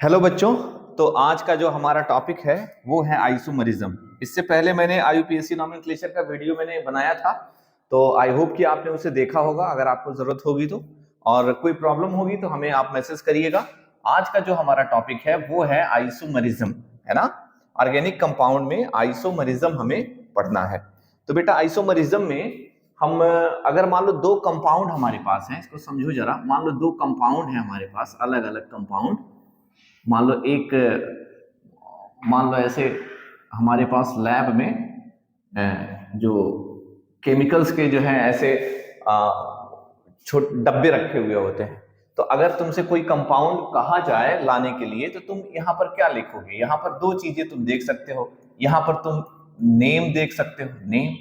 Hello बच्चों। तो आज का जो हमारा टॉपिक है वो है आइसोमरिज्म। इससे पहले मैंने आईयूपीएससी नॉमेनक्लेचर का वीडियो मैंने बनाया था, तो आई होप कि आपने उसे देखा होगा। अगर आपको जरूरत होगी तो, और कोई प्रॉब्लम होगी तो हमें आप मैसेज करिएगा। आज का जो हमारा टॉपिक है वो है आइसोमरिज्म, है ना। ऑर्गेनिक कंपाउंड में आइसोमरिज्म हमें पढ़ना है। तो बेटा आइसोमरिज्म में हम अगर मान लो दो कंपाउंड हमारे पास हैं, इसको समझो जरा। मान लो दो कंपाउंड है हमारे पास, अलग अलग कंपाउंड। मान लो मान लो ऐसे हमारे पास लैब में जो केमिकल्स के जो है ऐसे छोटे डब्बे रखे हुए होते हैं। तो अगर तुमसे कोई कंपाउंड कहा जाए लाने के लिए तो तुम यहाँ पर क्या लिखोगे? यहाँ पर दो चीजें तुम देख सकते हो। यहाँ पर तुम नेम देख सकते हो, नेम,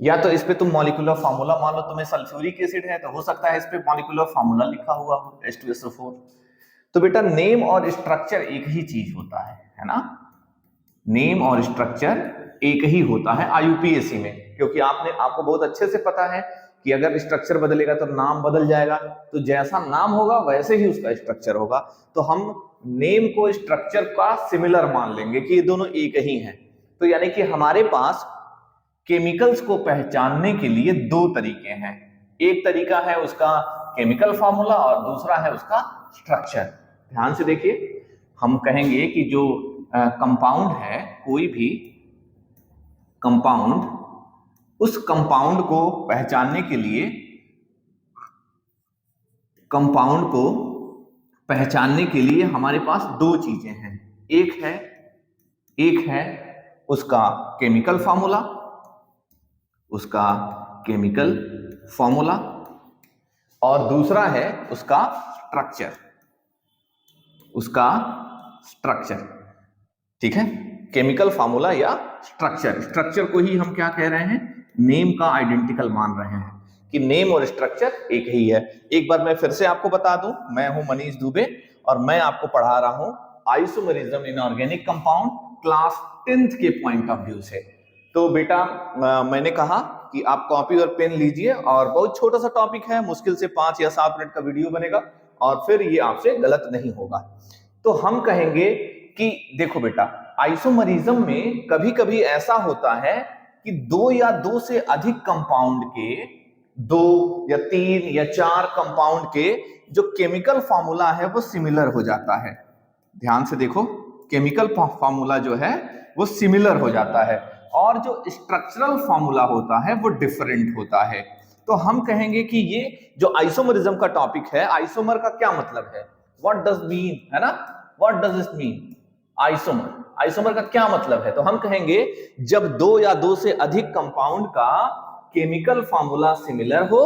या तो इस पे तुम मॉलिक्यूलर फार्मूला। मान लो तुम्हें सल्फ्यूरिक एसिड है तो हो सकता है इस पे मॉलिक्यूलर फार्मूला लिखा हुआ हो, H2SO4। तो बेटा नेम और स्ट्रक्चर एक ही चीज होता है ना। नेम और स्ट्रक्चर एक ही होता है आईयूपीएससी में, क्योंकि आपको बहुत अच्छे से पता है कि अगर स्ट्रक्चर बदलेगा तो नाम बदल जाएगा। तो जैसा नाम होगा वैसे ही उसका स्ट्रक्चर होगा। तो हम नेम को स्ट्रक्चर का सिमिलर मान लेंगे कि ये दोनों एक ही हैं। तो यानी कि हमारे पास केमिकल्स को पहचानने के लिए दो तरीके हैं। एक तरीका है उसका केमिकल फार्मूला और दूसरा है उसका स्ट्रक्चर। ध्यान से देखिए, हम कहेंगे कि जो कंपाउंड है, कोई भी कंपाउंड, उस कंपाउंड को पहचानने के लिए, कंपाउंड को पहचानने के लिए हमारे पास दो चीजें हैं। एक है उसका केमिकल फार्मूला, और दूसरा है उसका स्ट्रक्चर। ठीक है, केमिकल फार्मूला या स्ट्रक्चर को ही हम क्या कह रहे हैं? नेम का आइडेंटिकल मान रहे हैं कि नेम और स्ट्रक्चर एक ही है। एक बार मैं फिर से आपको बता दूं, मैं हूं मनीष दुबे और मैं आपको पढ़ा रहा हूं isomerism in organic compound class 10th के पॉइंट ऑफ व्यू से। तो बेटा मैंने कहा कि आप कॉपी और पेन लीजिए, और बहुत छोटा सा टॉपिक है, मुश्किल से 5 या 7 मिनट का वीडियो बनेगा और फिर ये आपसे गलत नहीं होगा। तो हम कहेंगे कि देखो बेटा, आइसोमरिज्म में कभी कभी ऐसा होता है कि दो या दो से अधिक कंपाउंड के, 2 या 3 या 4 कंपाउंड के जो केमिकल फार्मूला है वो सिमिलर हो जाता है। ध्यान से देखो, केमिकल फार्मूला जो है वो सिमिलर हो जाता है और जो स्ट्रक्चरल फार्मूला होता है वो डिफरेंट होता है। तो हम कहेंगे कि ये जो आइसोमरिज्म का टॉपिक है, आइसोमर का क्या मतलब है? व्हाट डज मीन, है ना, what does it mean isomer का क्या मतलब है? तो हम कहेंगे जब दो या दो से अधिक कंपाउंड का केमिकल फार्मूला सिमिलर हो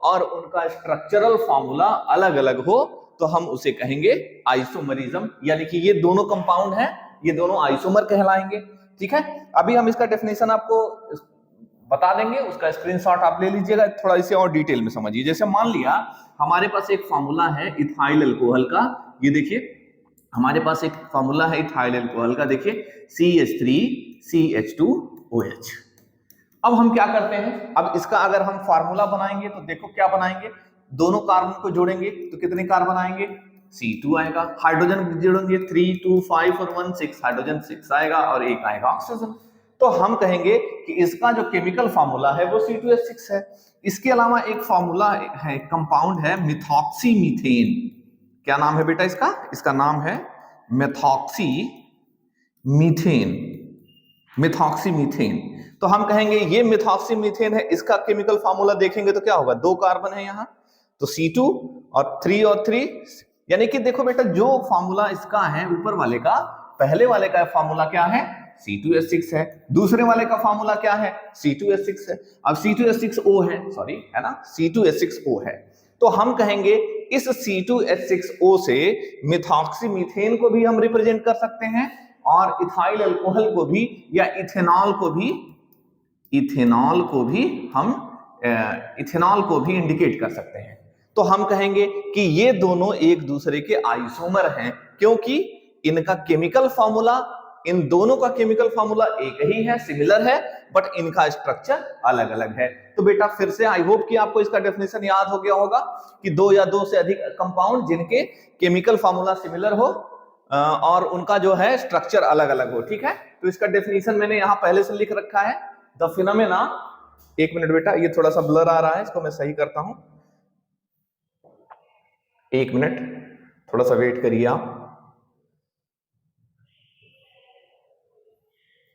और उनका स्ट्रक्चरल फार्मूला अलग अलग हो तो हम उसे कहेंगे आइसोमरिज्म। यानी कि ये दोनों कंपाउंड हैं, ये दोनों आइसोमर कहलाएंगे। ठीक है, अभी हम इसका डेफिनेशन आपको बता देंगे, उसका स्क्रीनशॉट आप ले लीजिएगा, थोड़ा इसे और डिटेल में समझिए। जैसे मान लिया हमारे पास एक फार्मूला है इथाइल अल्कोहल का, ये देखिए हमारे पास एक फार्मूला है इथाइल अल्कोहल का, देखिए CH3CH2OH। अब हम क्या करते हैं, अब इसका अगर हम फार्मूला बनाएंगे तो देखो क्या बनाएंगे, दोनों कार्बन को जोड़ेंगे तो कितने कार्बन आएंगे? C2 आएगा। हाइड्रोजन जोड़ेंगे 3 2 5 और 1 6, हाइड्रोजन 6 आएगा और एक आएगा ऑक्सीजन। तो हम कहेंगे कि इसका जो केमिकल फार्मूला है वो C2H6 है। इसके अलावा एक फार्मूला है, कंपाउंड है मिथॉक्सीमीथेन। क्या नाम है बेटा इसका? इसका नाम है मिथॉक्सीमीथेन। तो हम कहेंगे ये मिथॉक्सीमीथेन है, इसका केमिकल फार्मूला देखेंगे तो क्या होगा? 2 कार्बन है यहाँ, तो C2 और 3 और 3, यानी कि देखो बेटा जो फार्मूला इसका है ऊपर वाले का, पहले वाले का फार्मूला क्या है? C2H6 है। दूसरे वाले का फार्मूला क्या है? C2H6 है। अब C2H6O है, सॉरी, है ना, C2H6O है। तो हम कहेंगे इस C2H6O से मिथॉक्सीमीथेन को भी हम रिप्रेजेंट कर सकते हैं और इथाइल अल्कोहल को भी, या इथेनॉल को भी इंडिकेट कर सकते हैं। तो हम कहेंगे कि ये दोनों एक दूसरे के आइसोमर हैं, क्योंकि इनका केमिकल फार्मूला, इन दोनों का केमिकल फार्मूला एक ही है, सिमिलर है, बट इनका स्ट्रक्चर अलग अलग है। तो बेटा फिर से आई होप कि आपको इसका डेफिनेशन याद हो गया होगा कि दो या दो से अधिक कंपाउंड जिनके केमिकल फार्मूला सिमिलर हो और उनका जो है स्ट्रक्चर अलग अलग हो। ठीक है, तो इसका डेफिनेशन मैंने यहां पहले से लिख रखा है। द फिनोमेना, एक मिनट बेटा, ये थोड़ा सा ब्लर आ रहा है, इसको मैं सही करता हूं, एक मिनट, थोड़ा सा वेट करिए आप।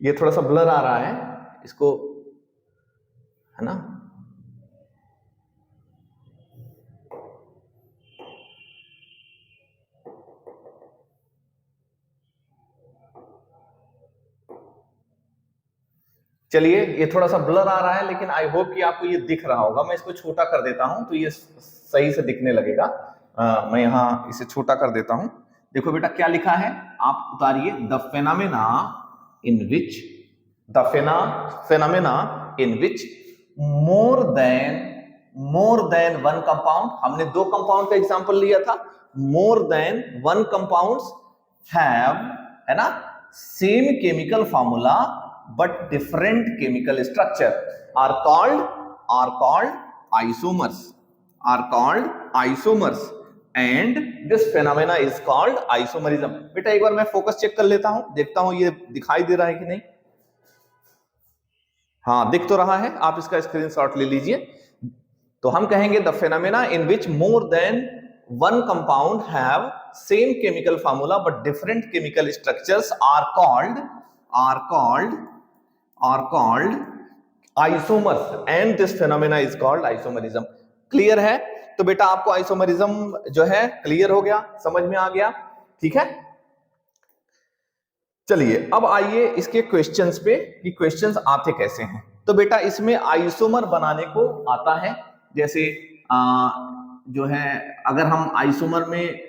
ये थोड़ा सा ब्लर आ रहा है, इसको, है ना। चलिए, ये थोड़ा सा ब्लर आ रहा है, लेकिन आई होप कि आपको ये दिख रहा होगा। मैं इसको छोटा कर देता हूं तो ये सही से दिखने लगेगा। मैं यहां इसे छोटा कर देता हूं। देखो बेटा क्या लिखा है, आप उतारिए। The phenomena in which, the phenomena in which more than one compound, हमने दो कंपाउंड का एग्जांपल लिया था, more than one compounds have, है ना, same chemical formula but different chemical structure are called isomers and this phenomena is called isomerism। बेटा एक बार मैं फोकस चेक कर लेता हूं, देखता हूं ये दिखाई दे रहा है कि नहीं। हाँ, दिख तो रहा है, आप इसका स्क्रीनशॉट ले लीजिए। तो हम कहेंगे the phenomena in which more than one compound have same chemical formula but different chemical structures are called isomers and this phenomena is called isomerism। Clear है? तो बेटा आपको आइसोमरिज्म जो है क्लियर हो गया, समझ में आ गया। ठीक है, चलिए अब आइए इसके क्वेश्चंस पे कि क्वेश्चंस आते कैसे हैं। तो बेटा इसमें आइसोमर बनाने को आता है, जैसे जो है अगर हम आइसोमर में,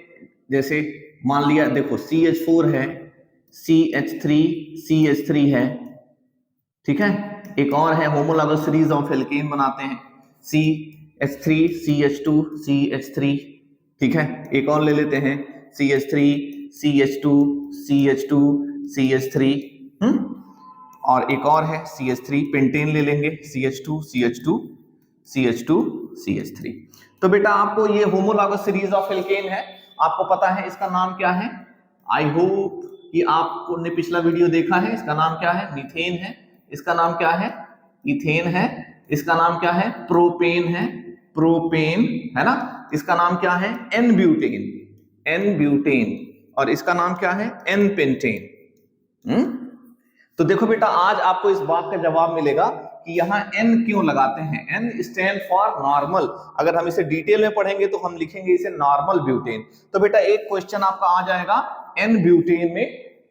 जैसे मान लिया देखो CH4 है, CH3 है, ठीक है, एक और है होमोलॉगस सीरीज ऑफ एल्केन बनाते हैं, CH3 CH2 CH3, ठीक है, एक और ले लेते हैं CH3 CH2 CH2 CH3, और एक और है CH3 पेंटेन ले लेंगे, CH2 CH2 CH2 CH3। तो बेटा आपको ये होमोलॉगस सीरीज ऑफ एल्केन है, आपको पता है इसका नाम क्या है। आई होप कि आपने पिछला वीडियो देखा है। इसका नाम क्या है, मीथेन है। इसका नाम क्या है, इथेन है। इसका नाम क्या है, प्रोपेन है, प्रोपेन है ना। इसका नाम क्या है, एन ब्यूटेन, और इसका नाम क्या है, एन पेंटेन। तो देखो बेटा आज आपको इस बात का जवाब मिलेगा कि यहाँ एन क्यों लगाते हैं। एन स्टैंड फॉर नॉर्मल, अगर हम इसे डिटेल में पढ़ेंगे तो हम लिखेंगे इसे नॉर्मल ब्यूटेन। तो बेटा एक क्वेश्चन आपका आ जाएगा, एन ब्यूटेन में,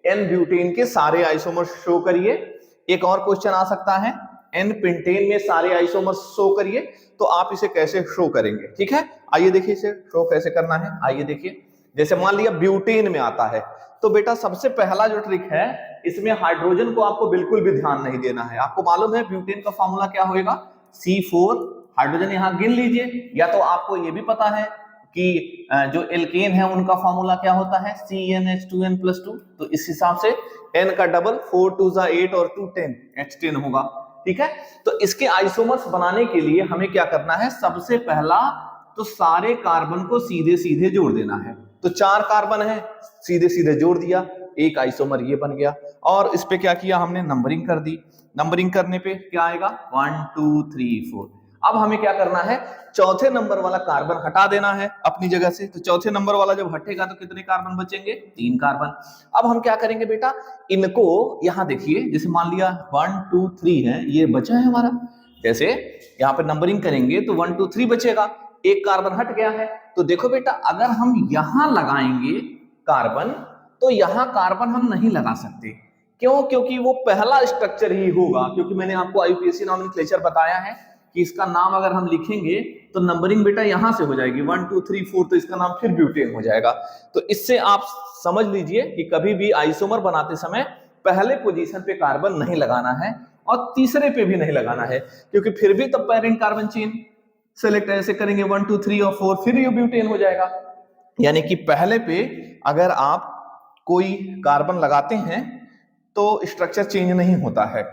एन ब्यूटेन के सारे आइसोमर शो करिए। एक और क्वेश्चन आ सकता है, एन पेंटेन में सारे आइसोमर शो करिए। तो आप इसे कैसे शो करेंगे, ठीक है, आइए देखिए इसे शो कैसे करना है। आइए देखिए, जैसे मान लिया ब्यूटेन में आता है, तो बेटा सबसे पहला जो ट्रिक है, इसमें हाइड्रोजन को आपको बिल्कुल भी ध्यान नहीं देना है। आपको मालूम है ब्यूटेन का फॉर्मूला क्या होएगा, C4, हाइड्रोजन यहां गिन लीजिए, या तो आपको ये भी पता है कि जो एल्केन है उनका फॉर्मूला क्या होता है, CnH2n+2। तो इस हिसाब से n का डबल 4 2 8 और 2 10, H10 होगा। ठीक है, तो इसके आइसोमर्स बनाने के लिए हमें क्या करना है, सबसे पहला तो सारे कार्बन को सीधे सीधे जोड़ देना है। तो 4 कार्बन है, सीधे सीधे जोड़ दिया, एक आइसोमर ये बन गया। और इस पे क्या किया हमने, नंबरिंग कर दी। नंबरिंग करने पे क्या आएगा, 1 2 3 4। अब हमें क्या करना है, चौथे नंबर वाला कार्बन हटा देना है अपनी जगह से। तो चौथे नंबर वाला जब हटेगा तो कितने कार्बन बचेंगे, 3 कार्बन। अब हम क्या करेंगे बेटा, इनको यहां देखिए, जैसे मान लिया 1 2 3 है, ये बचा है हमारा। जैसे यहाँ पे नंबरिंग करेंगे तो 1 2 3 बचेगा, एक कार्बन हट गया है। तो देखो बेटा अगर हम यहां लगाएंगे कार्बन, तो यहां कार्बन हम नहीं लगा सकते। क्यों, क्योंकि वो पहला स्ट्रक्चर ही होगा, क्योंकि मैंने आपको आईयूपीएसी नॉमेनक्लेचर बताया है कि इसका नाम अगर हम लिखेंगे तो नंबरिंग बेटा यहां से हो जाएगी 1 2 3 4, तो इसका नाम फिर ब्यूटेन हो जाएगा। तो इससे आप समझ लीजिए कि कभी भी आइसोमर बनाते समय पहले पोजीशन पे कार्बन नहीं लगाना है और तीसरे पे भी नहीं लगाना है, क्योंकि फिर भी तब पेरेंट कार्बन चेन सेलेक्ट ऐसे करेंगे 1 2 3 और 4, फिर ये ब्यूटेन हो जाएगा। यानी कि पहले पे अगर आप कोई कार्बन लगाते हैं तो स्ट्रक्चर चेंज नहीं होता है।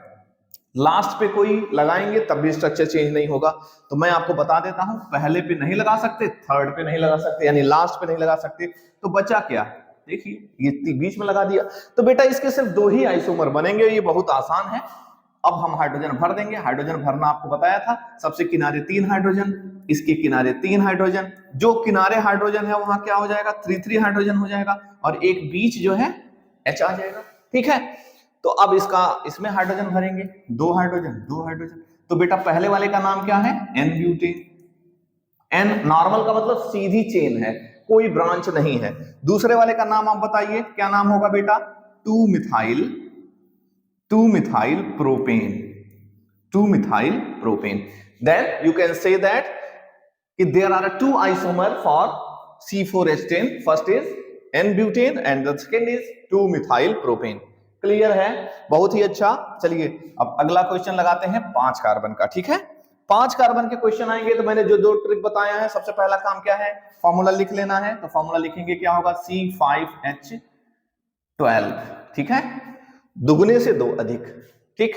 लास्ट पे कोई लगाएंगे तब भी स्ट्रक्चर चेंज नहीं होगा। तो मैं आपको बता देता हूं, पहले पे नहीं लगा सकते, थर्ड पे नहीं लगा सकते, यानी लास्ट पे नहीं लगा सकते, तो बचा क्या? देखिए ये बीच में लगा दिया। तो बेटा इसके सिर्फ 2 ही आइसोमर बनेंगे, ये बहुत आसान है। अब हम हाइड्रोजन भर देंगे। हाइड्रोजन भरना आपको बताया था, सबसे किनारे 3 हाइड्रोजन, इसके किनारे 3 हाइड्रोजन, जो किनारे हाइड्रोजन है वहां क्या हो जाएगा? 3 हाइड्रोजन हो जाएगा, और एक बीच जो है H आ जाएगा। ठीक है, तो अब इसमें हाइड्रोजन भरेंगे, 2 हाइड्रोजन। तो बेटा पहले वाले का नाम क्या है? N butane. एन नॉर्मल का मतलब सीधी चेन है, कोई ब्रांच नहीं है। दूसरे वाले का नाम आप बताइए, क्या नाम होगा बेटा? 2 methyl propane. Then you can say that there are 2 isomer for C4H10. First is N-butane and the second is 2-methyl propane. Clear है? बहुत ही अच्छा। चलिए अब अगला क्वेश्चन लगाते हैं 5 कार्बन का। ठीक है, 5 कार्बन के क्वेश्चन आएंगे तो मैंने जो 2 ट्रिक बताया है, सबसे पहला काम क्या है? फॉर्मूला लिख लेना है। तो फॉर्मूला लिखेंगे, क्या होगा? C5H12। ठीक है, दुगने से 2 अधिक। ठीक,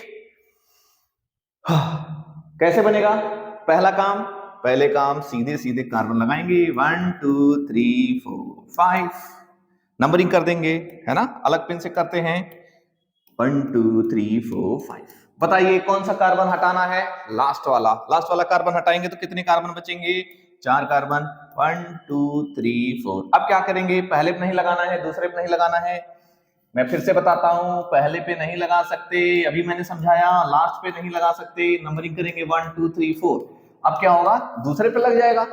कैसे बनेगा? पहले काम सीधे सीधे कार्बन लगाएंगे, 1 2 3 4 5, नंबरिंग कर देंगे, है ना? अलग पेन से करते हैं, 1 2 3 4 5। बताइए कौन सा कार्बन हटाना है? लास्ट वाला कार्बन हटाएंगे तो कितने कार्बन बचेंगे? 4 कार्बन, 1 2 3 4। अब क्या करेंगे? पहले पे नहीं लगाना है, दूसरे पे नहीं लगाना है। मैं फिर से बताता हूं, पहले पे नहीं लगा सकते, अभी मैंने समझाया। लास्ट पे नहीं लगा सकते, नंबरिंग करेंगे 1 2 3 4। अब क्या होगा? दूसरे पे लग जाएगा,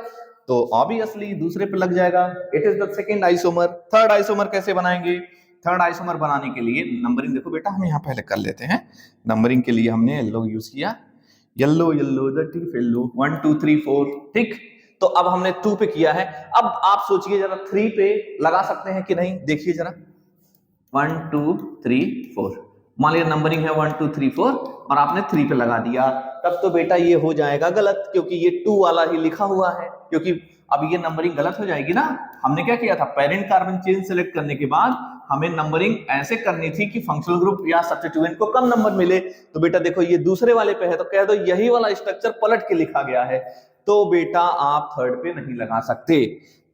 तो ऑब्वियसली दूसरे पे लग जाएगा। It is the second isomer. Third isomer कैसे बनाएंगे? थर्ड आइसोमर बनाने के लिए नंबरिंग देखो बेटा, हम यहाँ पहले कर लेते हैं। नंबरिंग के लिए हमने येलो यूज किया, येलो द टीफ येलो, 1 2 3 4। ठीक, तो अब हमने 2 पे किया है। अब आप सोचिए जरा, 3 पे लगा सकते हैं कि नहीं? देखिए जरा, 1 2 3 4। मान लीजिए नंबरिंग है 1 2 3 4 और आपने 3 पे लगा दिया, तब तो बेटा ये हो जाएगा गलत, क्योंकि ये 2 वाला ही लिखा हुआ है, क्योंकि अब ये नंबरिंग गलत हो जाएगी ना। हमने क्या किया था? पेरेंट कार्बन चेन सेलेक्ट करने के बाद हमें नंबरिंग ऐसे करनी थी कि फंक्शनल ग्रुप या सब्स्टिट्यूएंट को कम नंबर मिले। तो बेटा देखो ये दूसरे वाले पे है, तो कह दो यही वाला स्ट्रक्चर पलट के लिखा गया है, तो बेटा आप थर्ड पे नहीं लगा सकते।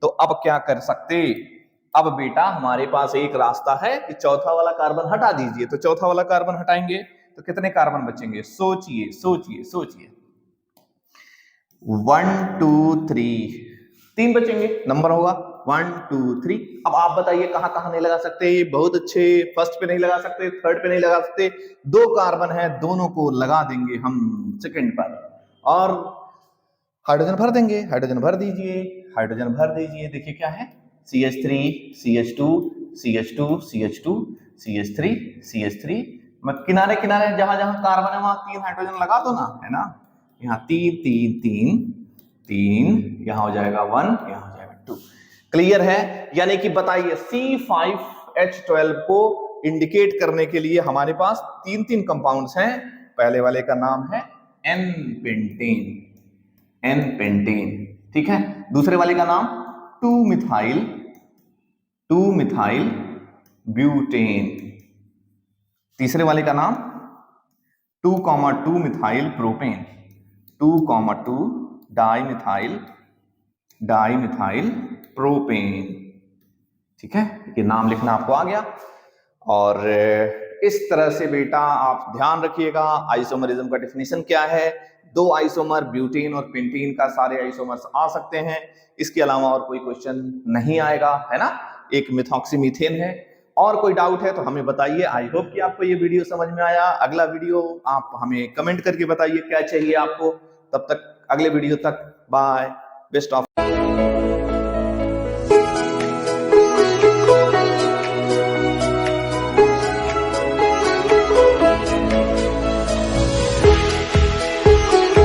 तो अब क्या कर सकते? अब बेटा हमारे पास एक रास्ता है कि चौथा वाला कार्बन हटा दीजिए। तो चौथा वाला कार्बन हटाएंगे तो कितने कार्बन बचेंगे? सोचिए 1 2 3, 3 बचेंगे, नंबर होगा 1 2 3। अब आप बताइए कहां कहां नहीं लगा सकते? बहुत अच्छे, फर्स्ट पे नहीं लगा सकते, थर्ड पे नहीं लगा सकते। 2 कार्बन है, दोनों को लगा देंगे हम सेकंड पर, और हाइड्रोजन भर देंगे। हाइड्रोजन भर दीजिए। देखिए क्या है? CH3 CH2 CH2 CH2 CH3 CH3। किनारे किनारे जहां जहां कार्बन है वहां 3 हाइड्रोजन लगा दो ना, है ना? यहाँ 3 3 3 3, यहाँ हो जाएगा 1, यहाँ हो जाएगा 2। क्लियर है? यानी कि बताइए C5H12 को इंडिकेट करने के लिए हमारे पास 3 कंपाउंड्स हैं। पहले वाले का नाम है N पेंटेन। ठीक है, दूसरे वाले का नाम 2 मिथाइल ब्यूटेन। तीसरे वाले का नाम 2,2 मिथाइल प्रोपेन, 2,2 डाइमिथाइल प्रोपेन। ठीक है, ये नाम लिखना आपको आ गया। और इस तरह से बेटा आप ध्यान रखिएगा आइसोमरिज्म का डेफिनेशन क्या है। 2 आइसोमर ब्यूटेन और पेंटीन का सारे आइसोमर्स आ सकते हैं, इसके अलावा और कोई क्वेश्चन नहीं आएगा, है ना? एक मिथॉक्सीमीथेन है। और कोई डाउट है तो हमें बताइए। आई होप कि आपको ये वीडियो समझ में आया। अगला वीडियो आप हमें कमेंट करके बताइए क्या चाहिए आपको। तब तक अगले वीडियो तक बाय, बेस्ट ऑफ।